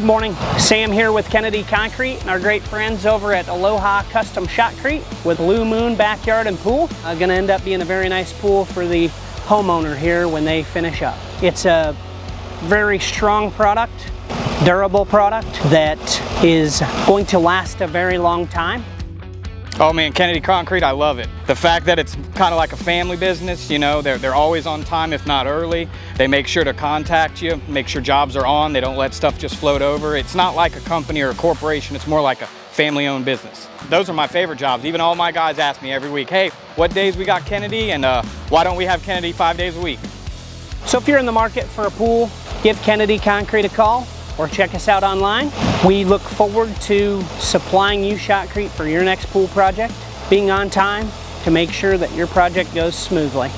Good morning, Sam here with Kennedy Concrete and our great friends over at Aloha Custom Shotcrete with Blue Moon Backyard and Pool. Going to end up being a very nice pool for the homeowner here when they finish up. It's a very strong product, durable product that is going to last a very long time. Oh man, Kennedy Concrete, I love it. The fact that it's kind of like a family business, you know, they're always on time, if not early. They make sure to contact you, make sure jobs are on. They don't let stuff just float over. It's not like a company or a corporation, it's more like a family-owned business. Those are my favorite jobs. Even all my guys ask me every week, hey, what days we got Kennedy, and why don't we have Kennedy 5 days a week? So if you're in the market for a pool, give Kennedy Concrete a call or check us out online. We look forward to supplying you shotcrete for your next pool project, being on time to make sure that your project goes smoothly.